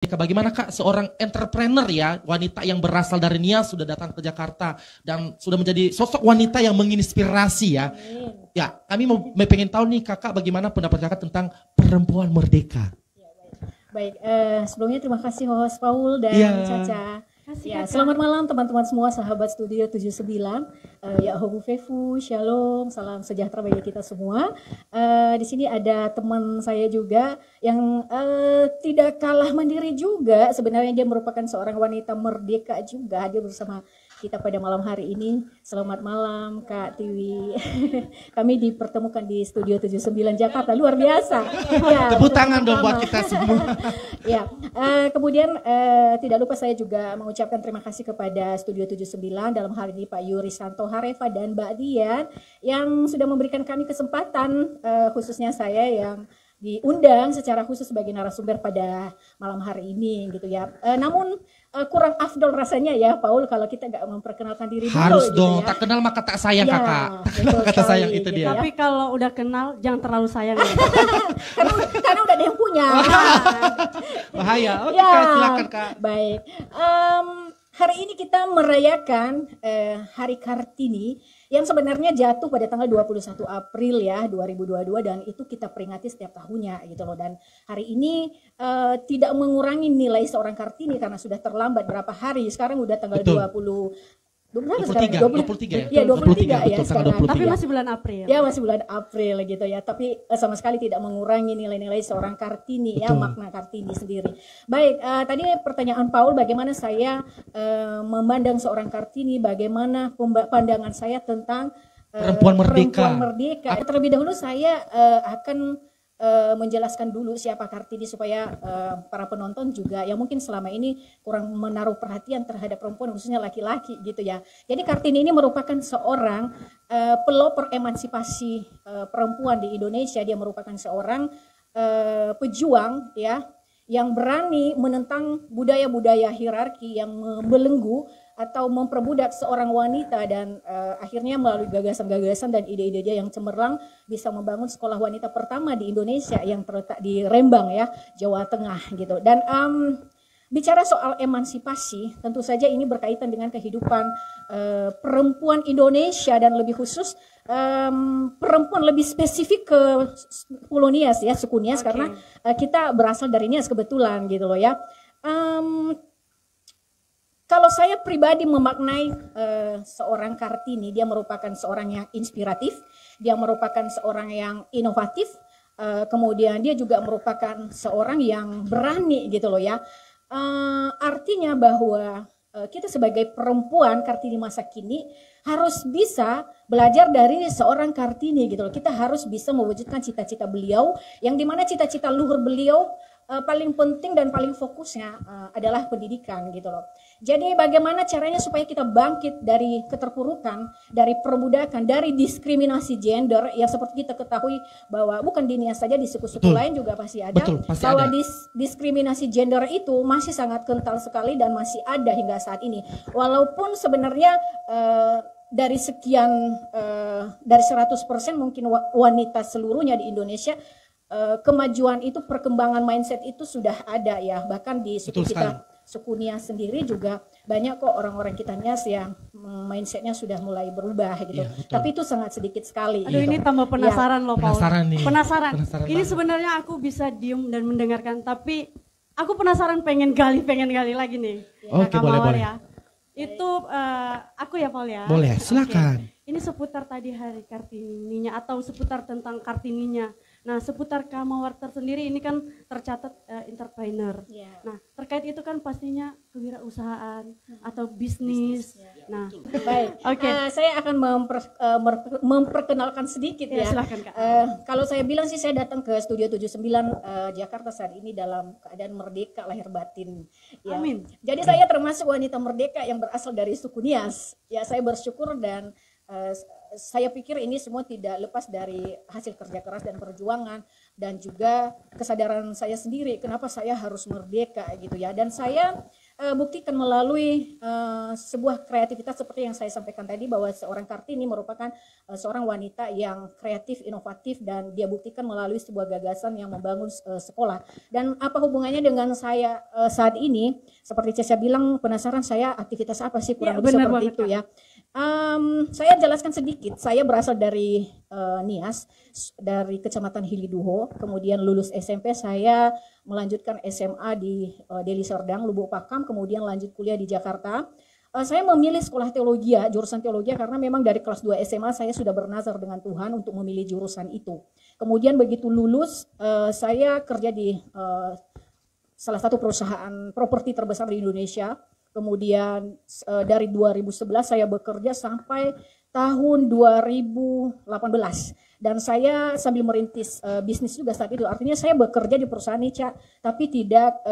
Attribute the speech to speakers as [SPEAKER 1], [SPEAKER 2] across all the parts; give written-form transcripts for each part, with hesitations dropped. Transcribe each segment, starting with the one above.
[SPEAKER 1] Bagaimana Kak seorang entrepreneur ya, wanita yang berasal dari Nias sudah datang ke Jakarta dan sudah menjadi sosok wanita yang menginspirasi ya. Ya, kami mau pengen tahu nih Kakak bagaimana pendapat Kakak tentang perempuan merdeka.
[SPEAKER 2] Baik, sebelumnya terima kasih host Paul dan Caca. Ya, selamat malam teman-teman semua, sahabat Studio 79. Ya Hobu Fefu, Shalom, salam sejahtera bagi kita semua. Di sini ada teman saya juga yang tidak kalah mandiri juga. Sebenarnya dia merupakan seorang wanita merdeka juga. Dia bersama kita pada malam hari ini. Selamat malam Kak Tiwi. Kami dipertemukan di Studio 79 Jakarta, luar biasa. Ya,
[SPEAKER 1] tepuk tangan dong buat kita semua.
[SPEAKER 2] Ya, kemudian tidak lupa saya juga mengucapkan terima kasih kepada Studio 79 dalam hal ini Pak Yuri Santo Hareva dan Mbak Dian yang sudah memberikan kami kesempatan, khususnya saya yang diundang secara khusus sebagai narasumber pada malam hari ini gitu ya. Namun kurang afdol rasanya ya Paul kalau kita nggak memperkenalkan diri dulu.
[SPEAKER 1] Harus
[SPEAKER 2] gitu
[SPEAKER 1] dong,
[SPEAKER 2] ya.
[SPEAKER 1] tak kenal maka tak sayang
[SPEAKER 2] Ya,
[SPEAKER 1] Kakak. Kata
[SPEAKER 2] sekali,
[SPEAKER 1] sayang itu
[SPEAKER 2] gitu
[SPEAKER 1] dia.
[SPEAKER 2] ya.
[SPEAKER 3] Tapi kalau udah kenal jangan terlalu sayang.
[SPEAKER 2] karena udah ada yang punya.
[SPEAKER 1] Bahaya. Oke,
[SPEAKER 2] Ya,
[SPEAKER 1] silakan Kak.
[SPEAKER 2] Baik. Hari ini kita merayakan Hari Kartini yang sebenarnya jatuh pada tanggal 21 April ya 2022 dan itu kita peringati setiap tahunnya gitu loh. Dan hari ini tidak mengurangi nilai seorang Kartini karena sudah terlambat berapa hari. Sekarang udah tanggal
[SPEAKER 1] Betul.
[SPEAKER 2] 23
[SPEAKER 1] ya.
[SPEAKER 2] Ya 23 ya
[SPEAKER 1] betul, tanggal
[SPEAKER 2] sekarang.
[SPEAKER 1] 23.
[SPEAKER 3] Tapi masih bulan April.
[SPEAKER 2] Ya masih bulan April gitu ya, tapi sama sekali tidak mengurangi nilai-nilai seorang Kartini ya,
[SPEAKER 1] Betul.
[SPEAKER 2] makna Kartini sendiri. Baik, tadi pertanyaan Paul bagaimana saya memandang seorang Kartini, bagaimana pandangan saya tentang
[SPEAKER 1] Perempuan merdeka.
[SPEAKER 2] Terlebih dahulu saya akan menjelaskan dulu siapa Kartini supaya para penonton juga yang mungkin selama ini kurang menaruh perhatian terhadap perempuan khususnya laki-laki gitu ya. Jadi Kartini ini merupakan seorang pelopor emansipasi perempuan di Indonesia. Dia merupakan seorang pejuang ya yang berani menentang budaya-budaya hierarki yang membelenggu atau memperbudak seorang wanita dan akhirnya melalui gagasan-gagasan dan ide-ide dia yang cemerlang bisa membangun sekolah wanita pertama di Indonesia yang terletak di Rembang ya, Jawa Tengah gitu. Dan bicara soal emansipasi, tentu saja ini berkaitan dengan kehidupan perempuan Indonesia dan lebih khusus perempuan lebih spesifik ke Pulau Nias ya, suku Nias karena kita berasal dari Nias kebetulan gitu loh ya. Kalau saya pribadi memaknai seorang Kartini, dia merupakan seorang yang inspiratif, dia merupakan seorang yang inovatif, kemudian dia juga merupakan seorang yang berani gitu loh ya. Artinya bahwa kita sebagai perempuan Kartini masa kini harus bisa belajar dari seorang Kartini gitu loh. Kita harus bisa mewujudkan cita-cita beliau, yang dimana cita-cita luhur beliau paling penting dan paling fokusnya adalah pendidikan gitu loh. Jadi bagaimana caranya supaya kita bangkit dari keterpurukan, dari perbudakan, dari diskriminasi gender yang seperti kita ketahui bahwa bukan di Nias saja, di suku-suku lain juga pasti ada.
[SPEAKER 1] Betul, pasti
[SPEAKER 2] bahwa
[SPEAKER 1] ada.
[SPEAKER 2] Diskriminasi gender itu masih sangat kental sekali dan masih ada hingga saat ini. Walaupun sebenarnya dari sekian dari 100% mungkin wanita seluruhnya di Indonesia, kemajuan itu, perkembangan mindset itu sudah ada ya, bahkan di suku kita, suku Nias sendiri juga banyak kok orang-orang kita Nias yang mindsetnya sudah mulai berubah gitu.
[SPEAKER 1] Iya,
[SPEAKER 2] tapi itu sangat sedikit sekali.
[SPEAKER 3] Aduh, ini tambah penasaran loh Paul.
[SPEAKER 1] Penasaran nih.
[SPEAKER 3] Penasaran ini
[SPEAKER 1] banget.
[SPEAKER 3] sebenarnya aku bisa diem dan mendengarkan, tapi aku penasaran pengen gali lagi nih.
[SPEAKER 1] Oke,
[SPEAKER 3] Kak
[SPEAKER 1] boleh,
[SPEAKER 3] Mawar
[SPEAKER 1] boleh.
[SPEAKER 3] ya. Itu aku ya Paul ya.
[SPEAKER 1] Boleh, silakan.
[SPEAKER 3] Oke. Ini seputar tadi Hari Kartininya atau seputar tentang Kartininya. Nah, seputar Kak Mawar tersendiri ini kan tercatat entrepreneur.
[SPEAKER 2] Yeah.
[SPEAKER 3] Nah, terkait itu kan pastinya kewirausahaan atau bisnis. Nah,
[SPEAKER 2] Baik, saya akan memperkenalkan sedikit ya.
[SPEAKER 3] Silahkan Kak.
[SPEAKER 2] Kalau saya bilang sih saya datang ke Studio 79 Jakarta saat ini dalam keadaan merdeka lahir batin. Ya.
[SPEAKER 3] Amin.
[SPEAKER 2] Jadi saya termasuk wanita merdeka yang berasal dari suku Nias. Ya, saya bersyukur dan saya pikir ini semua tidak lepas dari hasil kerja keras dan perjuangan dan juga kesadaran saya sendiri kenapa saya harus merdeka gitu ya. Dan saya buktikan melalui sebuah kreativitas seperti yang saya sampaikan tadi, bahwa seorang Kartini merupakan seorang wanita yang kreatif, inovatif, dan dia buktikan melalui sebuah gagasan yang membangun sekolah. Dan apa hubungannya dengan saya saat ini? Seperti Caca bilang, penasaran saya aktivitas apa sih, kurang lebih seperti itu ya. Saya jelaskan sedikit. Saya berasal dari Nias, dari Kecamatan Hiliduho. Kemudian lulus SMP, saya melanjutkan SMA di Deli Serdang, Lubuk Pakam. Kemudian lanjut kuliah di Jakarta. Saya memilih sekolah teologi, jurusan teologi, karena memang dari kelas 2 SMA saya sudah bernazar dengan Tuhan untuk memilih jurusan itu. Kemudian begitu lulus, saya kerja di salah satu perusahaan properti terbesar di Indonesia. Kemudian dari 2011 saya bekerja sampai tahun 2018, dan saya sambil merintis bisnis juga saat itu. Artinya saya bekerja di perusahaan Nica, tapi tidak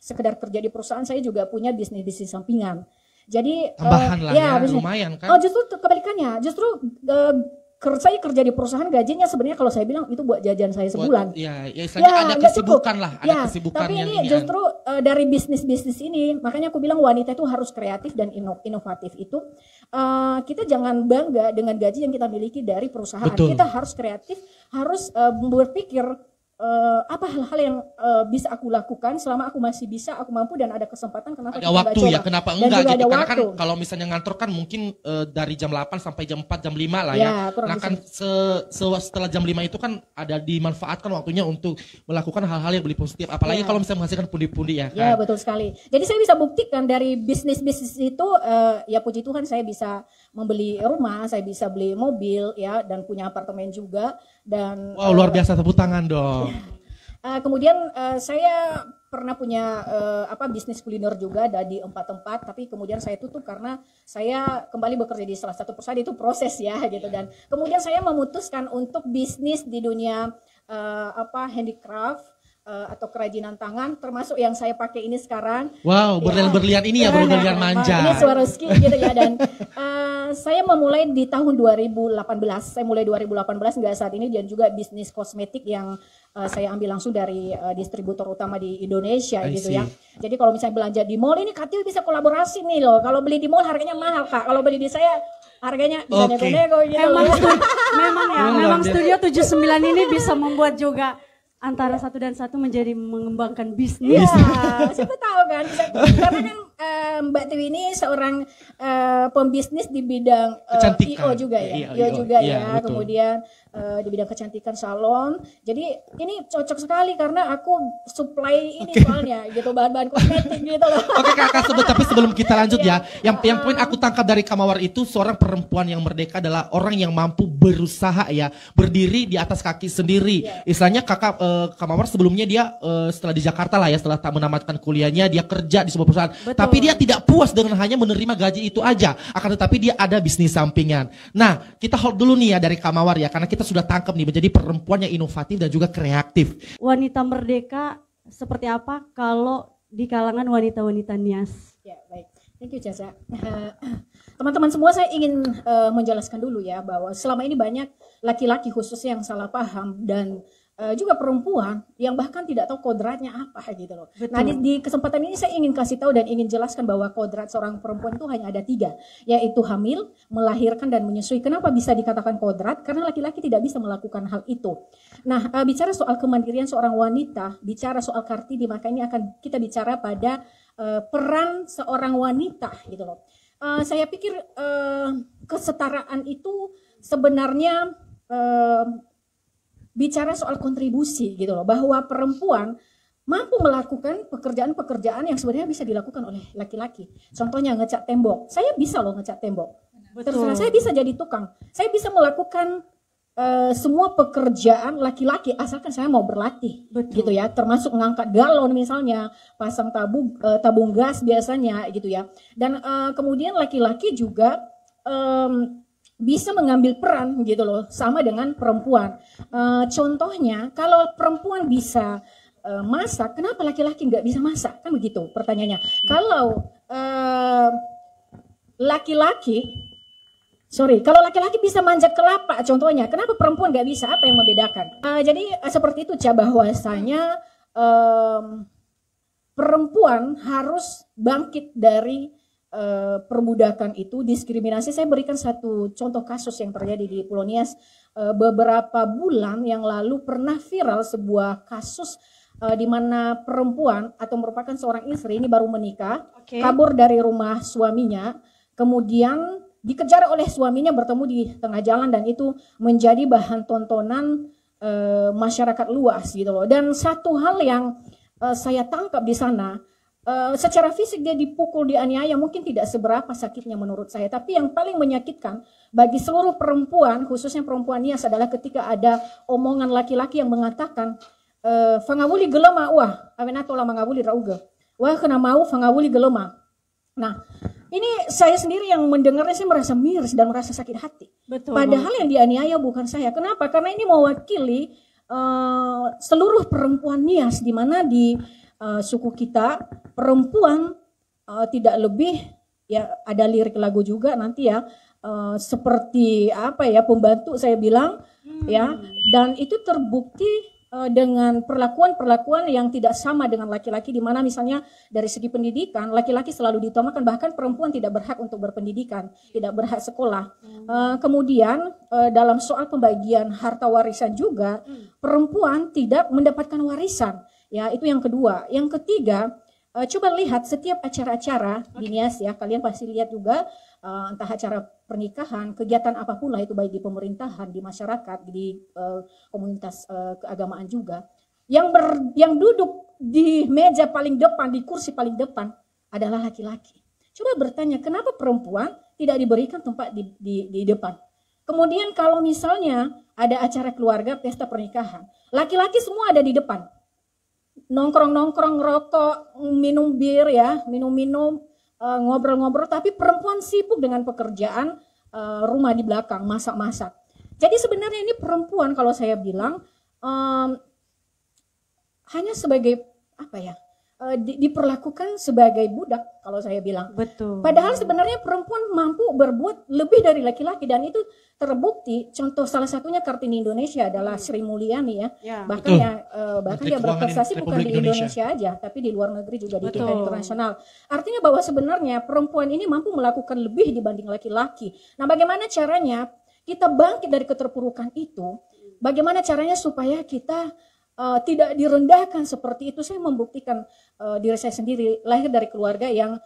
[SPEAKER 2] sekedar kerja di perusahaan, saya juga punya bisnis sampingan. Jadi
[SPEAKER 1] tambahan lah ya, lumayan kan?
[SPEAKER 2] Oh, justru kebalikannya, justru saya kerja di perusahaan, gajinya sebenarnya kalau saya bilang itu buat jajan saya sebulan.
[SPEAKER 1] Ya istilahnya ada kesibukan lah, ada kesibukan
[SPEAKER 2] tapi
[SPEAKER 1] yang
[SPEAKER 2] ini justru dari bisnis ini, makanya aku bilang wanita itu harus kreatif dan inovatif itu. Kita jangan bangga dengan gaji yang kita miliki dari perusahaan.
[SPEAKER 1] Betul.
[SPEAKER 2] Kita harus kreatif, harus berpikir apa hal-hal yang bisa aku lakukan selama aku masih bisa, aku mampu dan ada kesempatan, kenapa
[SPEAKER 1] ada waktu ya, kenapa enggak gitu. Karena
[SPEAKER 2] waktu.
[SPEAKER 1] kan kalau misalnya ngantor kan mungkin dari jam 8 sampai jam 4, jam 5 lah ya. Nah kan setelah jam 5 itu kan ada dimanfaatkan waktunya untuk melakukan hal-hal yang lebih positif. Apalagi kalau misalnya menghasilkan pundi-pundi ya kan.
[SPEAKER 2] Ya betul sekali. Jadi saya bisa buktikan dari bisnis itu, ya puji Tuhan saya bisa membeli rumah, saya bisa beli mobil ya, dan punya apartemen juga. Dan
[SPEAKER 1] wow, luar biasa, tepuk tangan dong.
[SPEAKER 2] Kemudian saya pernah punya bisnis kuliner juga di 4 tempat, tapi kemudian saya tutup karena saya kembali bekerja di salah satu perusahaan, itu proses ya gitu. Dan kemudian saya memutuskan untuk bisnis di dunia handicraft atau kerajinan tangan, termasuk yang saya pakai ini sekarang.
[SPEAKER 1] Wow, berlian-berlian ini ya, berlian manja.
[SPEAKER 2] Ini Swarovski gitu ya. Dan saya memulai di tahun 2018. Saya mulai 2018 nggak saat ini, dan juga bisnis kosmetik yang saya ambil langsung dari distributor utama di Indonesia gitu ya. Jadi kalau misalnya belanja di mall, ini Katil bisa kolaborasi nih loh. Kalau beli di mall harganya mahal Kak. Kalau beli di saya harganya bisa nego-nego gitu.
[SPEAKER 3] Memang Studio 79 ini bisa membuat juga antara satu dan satu menjadi mengembangkan bisnis.
[SPEAKER 2] Iya, siapa tahu kan. Karena kan Mbak Tiwi ini seorang pembisnis di bidang IO juga ya. IO juga ya. Betul. Kemudian di bidang kecantikan salon. Jadi ini cocok sekali karena aku supply ini soalnya gitu, bahan-bahan kosmetik gitu loh.
[SPEAKER 1] Oke Kakak, tapi sebelum kita lanjut ya, yang poin aku tangkap dari Kamawar itu, seorang perempuan yang merdeka adalah orang yang mampu berusaha ya, berdiri di atas kaki sendiri. Istilahnya Kamawar sebelumnya dia setelah di Jakarta lah ya, setelah tak menamatkan kuliahnya, dia kerja di sebuah perusahaan.
[SPEAKER 3] Betul.
[SPEAKER 1] Tapi dia tidak puas dengan hanya menerima gaji itu aja, akan tetapi dia ada bisnis sampingan. Nah, kita hold dulu nih ya dari Kamawar ya, karena kita sudah tangkap nih menjadi perempuan yang inovatif dan juga kreatif.
[SPEAKER 3] Wanita merdeka seperti apa kalau di kalangan wanita-wanita Nias?
[SPEAKER 2] Ya, baik. Thank you Caca. Teman-teman semua, saya ingin menjelaskan dulu ya bahwa selama ini banyak laki-laki khususnya yang salah paham, dan juga perempuan yang bahkan tidak tahu kodratnya apa gitu loh. Betul. Nah di kesempatan ini saya ingin kasih tahu dan ingin jelaskan bahwa kodrat seorang perempuan itu hanya ada 3, yaitu hamil, melahirkan, dan menyusui. Kenapa bisa dikatakan kodrat? Karena laki-laki tidak bisa melakukan hal itu. Nah bicara soal kemandirian seorang wanita, bicara soal Kartini, maka ini akan kita bicara pada peran seorang wanita gitu loh. Saya pikir kesetaraan itu sebenarnya bicara soal kontribusi gitu loh, bahwa perempuan mampu melakukan pekerjaan-pekerjaan yang sebenarnya bisa dilakukan oleh laki-laki. Contohnya ngecat tembok, saya bisa loh ngecat tembok. Terserah, saya bisa jadi tukang, saya bisa melakukan semua pekerjaan laki-laki asalkan saya mau berlatih. Betul. Gitu ya, termasuk ngangkat galon misalnya, pasang tabung gas biasanya gitu ya. Dan kemudian laki-laki juga bisa mengambil peran gitu loh, sama dengan perempuan. Contohnya kalau perempuan bisa masak, kenapa laki-laki nggak bisa masak? Kan begitu pertanyaannya. Kalau kalau laki-laki bisa manjat kelapa contohnya, kenapa perempuan nggak bisa? Apa yang membedakan? Jadi seperti itu bahwasanya perempuan harus bangkit dari perbudakan itu, diskriminasi. Saya berikan satu contoh kasus yang terjadi di Pulau Nias beberapa bulan yang lalu. Pernah viral sebuah kasus di mana perempuan atau merupakan seorang istri ini baru menikah, kabur dari rumah suaminya, kemudian dikejar oleh suaminya, bertemu di tengah jalan, dan itu menjadi bahan tontonan masyarakat luas gitu loh. Dan satu hal yang saya tangkap di sana, secara fisik dia dipukul, dianiaya, mungkin tidak seberapa sakitnya menurut saya. Tapi yang paling menyakitkan bagi seluruh perempuan, khususnya perempuan Nias, adalah ketika ada omongan laki-laki yang mengatakan, fangawuli gelema wah, awenatola mangawuli rauga. Wah kena mau fangawuli gelema. Nah, ini saya sendiri yang mendengarnya, saya merasa miris dan merasa sakit hati.
[SPEAKER 3] Betul.
[SPEAKER 2] Padahal yang dianiaya bukan saya. Kenapa? Karena ini mewakili seluruh perempuan Nias, di mana di suku kita perempuan tidak lebih, ya ada lirik lagu juga nanti ya, seperti apa ya, pembantu saya bilang ya, dan itu terbukti dengan perlakuan yang tidak sama dengan laki-laki, di mana misalnya dari segi pendidikan laki-laki selalu diutamakan, bahkan perempuan tidak berhak untuk berpendidikan, tidak berhak sekolah. Kemudian dalam soal pembagian harta warisan juga perempuan tidak mendapatkan warisan. Ya, itu yang kedua. Yang ketiga, coba lihat setiap acara-acara di Nias ya, kalian pasti lihat juga, entah acara pernikahan, kegiatan apapun lah itu, baik di pemerintahan, di masyarakat, di komunitas keagamaan juga, yang duduk di meja paling depan, di kursi paling depan adalah laki-laki. Coba bertanya, kenapa perempuan tidak diberikan tempat di depan? Kemudian kalau misalnya ada acara keluarga, pesta pernikahan, laki-laki semua ada di depan. Nongkrong-nongkrong, rokok, minum bir ya, minum-minum, ngobrol-ngobrol, tapi perempuan sibuk dengan pekerjaan rumah di belakang, masak-masak. Jadi sebenarnya ini perempuan, kalau saya bilang hanya sebagai apa ya, diperlakukan sebagai budak kalau saya bilang.
[SPEAKER 3] Betul.
[SPEAKER 2] Padahal sebenarnya perempuan mampu berbuat lebih dari laki-laki, dan itu terbukti. Contoh salah satunya Kartini Indonesia adalah Sri Mulyani ya. Bahkan bahkan dia berprestasi bukan di Indonesia aja, tapi di luar negeri juga, di tingkat internasional. Artinya bahwa sebenarnya perempuan ini mampu melakukan lebih dibanding laki-laki. Nah, bagaimana caranya kita bangkit dari keterpurukan itu? Bagaimana caranya supaya kita tidak direndahkan seperti itu? Saya membuktikan diri saya sendiri, lahir dari keluarga yang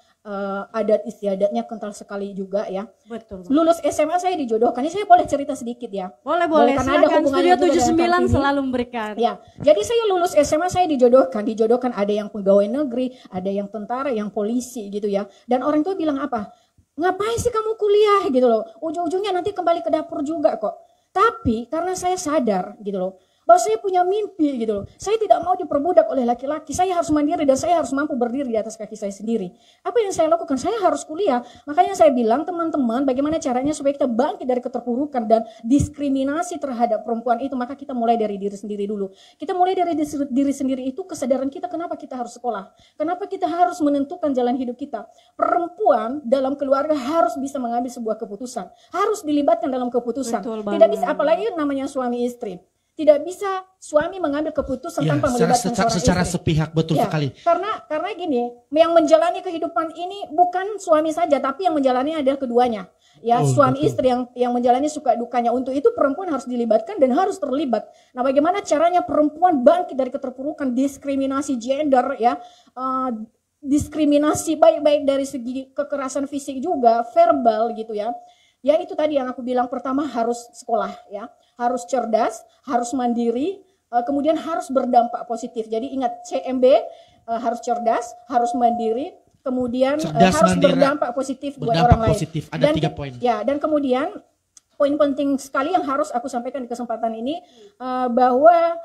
[SPEAKER 2] adat istiadatnya kental sekali juga ya.
[SPEAKER 3] Betul.
[SPEAKER 2] Lulus SMA saya dijodohkan. Ini saya boleh cerita sedikit ya?
[SPEAKER 3] Boleh.
[SPEAKER 2] Karena ada
[SPEAKER 3] Studio 79 selalu memberikan.
[SPEAKER 2] Ya, jadi saya lulus SMA saya dijodohkan ada yang pegawai negeri, ada yang tentara, yang polisi gitu ya. Dan orang tua bilang apa? Ngapain sih kamu kuliah gitu loh? Ujung-ujungnya nanti kembali ke dapur juga kok. Tapi karena saya sadar gitu loh, bahwa saya punya mimpi gitu loh. Saya tidak mau diperbudak oleh laki-laki. Saya harus mandiri dan saya harus mampu berdiri di atas kaki saya sendiri. Apa yang saya lakukan? Saya harus kuliah. Makanya saya bilang, teman-teman, bagaimana caranya supaya kita bangkit dari keterpurukan dan diskriminasi terhadap perempuan itu? Maka kita mulai dari diri sendiri dulu. Kita mulai dari diri sendiri itu, kesadaran kita kenapa kita harus sekolah. Kenapa kita harus menentukan jalan hidup kita. Perempuan dalam keluarga harus bisa mengambil sebuah keputusan. Harus dilibatkan dalam keputusan. Tidak bisa, apalagi namanya suami istri. Tidak bisa suami mengambil keputusan tanpa melibatkan
[SPEAKER 1] secara
[SPEAKER 2] istri.
[SPEAKER 1] sepihak, betul sekali.
[SPEAKER 2] Karena gini, yang menjalani kehidupan ini bukan suami saja, tapi yang menjalani adalah keduanya. Ya, suami istri yang menjalani suka dukanya. Untuk itu perempuan harus dilibatkan dan harus terlibat. Nah, bagaimana caranya perempuan bangkit dari keterpurukan diskriminasi gender ya? Diskriminasi baik dari segi kekerasan fisik juga, verbal gitu ya. Ya itu tadi yang aku bilang, pertama harus sekolah ya, harus cerdas, harus mandiri, kemudian harus berdampak positif. Jadi ingat CMB, harus cerdas, harus mandiri, kemudian harus berdampak positif buat orang lain.
[SPEAKER 1] Ada 3 poin.
[SPEAKER 2] Ya, dan kemudian poin penting sekali yang harus aku sampaikan di kesempatan ini, bahwa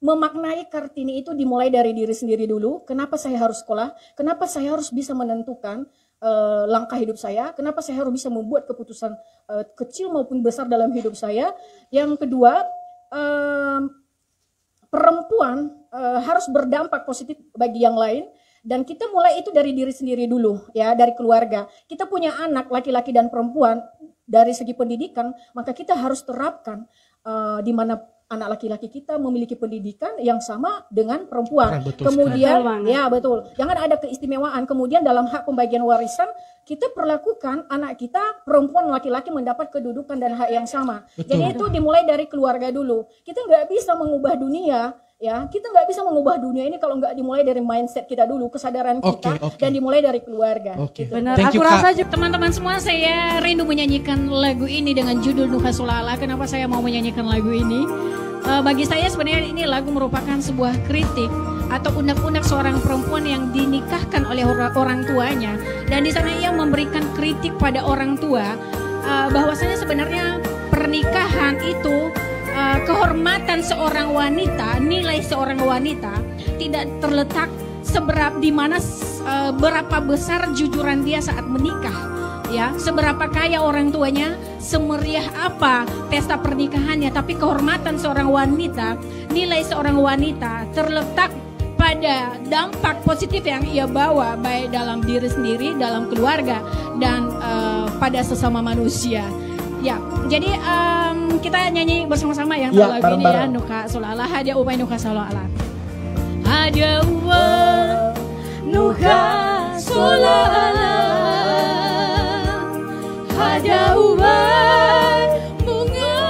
[SPEAKER 2] memaknai Kartini itu dimulai dari diri sendiri dulu. Kenapa saya harus sekolah? Kenapa saya harus bisa menentukan langkah hidup saya? Kenapa saya harus bisa membuat keputusan kecil maupun besar dalam hidup saya? Yang kedua, perempuan harus berdampak positif bagi yang lain. Dan kita mulai itu dari diri sendiri dulu ya, dari keluarga. Kita punya anak laki-laki dan perempuan, dari segi pendidikan maka kita harus terapkan di mana anak laki-laki kita memiliki pendidikan yang sama dengan perempuan.
[SPEAKER 1] Betul
[SPEAKER 2] Kemudian,
[SPEAKER 3] sekali. Betul banget.
[SPEAKER 2] ya betul, jangan ada keistimewaan. Kemudian dalam hak pembagian warisan, kita perlakukan anak kita, perempuan laki-laki mendapat kedudukan dan hak yang sama.
[SPEAKER 1] Betul.
[SPEAKER 2] Jadi itu dimulai dari keluarga dulu. Kita nggak bisa mengubah dunia, ya kita nggak bisa mengubah dunia ini kalau nggak dimulai dari mindset kita dulu, kesadaran kita,
[SPEAKER 1] Oke.
[SPEAKER 2] dan dimulai dari keluarga.
[SPEAKER 1] Oke.
[SPEAKER 2] Gitu.
[SPEAKER 3] Benar,
[SPEAKER 1] Thank
[SPEAKER 3] aku
[SPEAKER 1] you, Kak.
[SPEAKER 3] rasa juga
[SPEAKER 4] Teman-teman semua, saya rindu menyanyikan lagu ini dengan judul Nuha Sulala. Kenapa saya mau menyanyikan lagu ini? Bagi saya sebenarnya ini lagu merupakan sebuah kritik atau unek-unek seorang perempuan yang dinikahkan oleh orang tuanya. Dan di sana ia memberikan kritik pada orang tua bahwasanya sebenarnya pernikahan itu kehormatan seorang wanita, nilai seorang wanita tidak terletak berapa besar jujuran dia saat menikah. Ya, seberapa kaya orang tuanya, semeriah apa pesta pernikahannya, tapi kehormatan seorang wanita, nilai seorang wanita terletak pada dampak positif yang ia bawa baik dalam diri sendiri, dalam keluarga, dan pada sesama manusia. Ya, jadi kita nyanyi bersama-sama yang
[SPEAKER 5] Ya,
[SPEAKER 4] lagu ini ya,
[SPEAKER 5] bareng-bareng.
[SPEAKER 4] Nuka Sulala, Hadia Upay Nuka Sulala. Hadia Upay Nuka Sulala. Ada uang bunga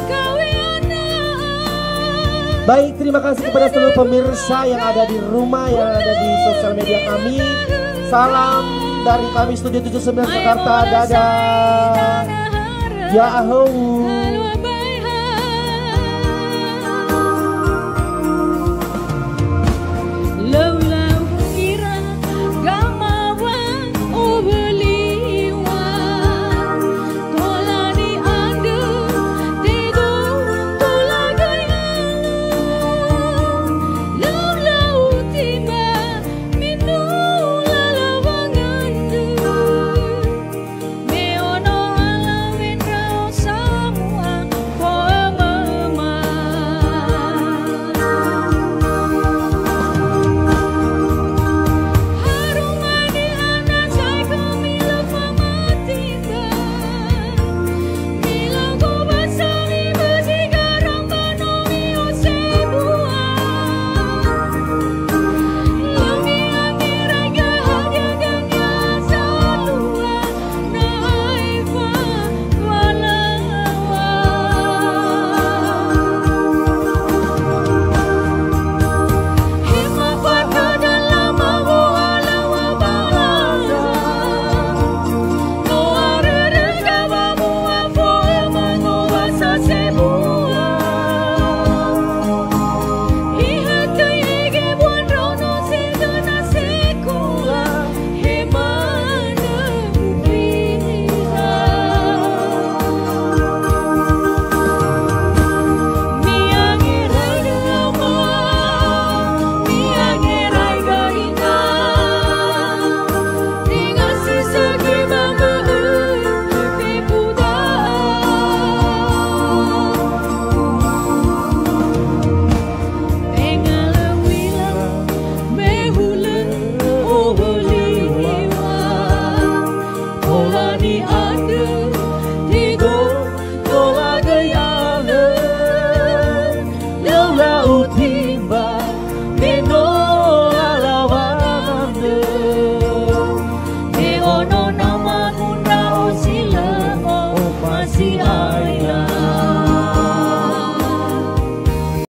[SPEAKER 4] kawiana.
[SPEAKER 5] Baik, terima kasih kepada seluruh pemirsa yang ada di rumah, yang ada di sosial media kami. Salam dari kami Studio 79 Jakarta. Dadah. Ya ahou.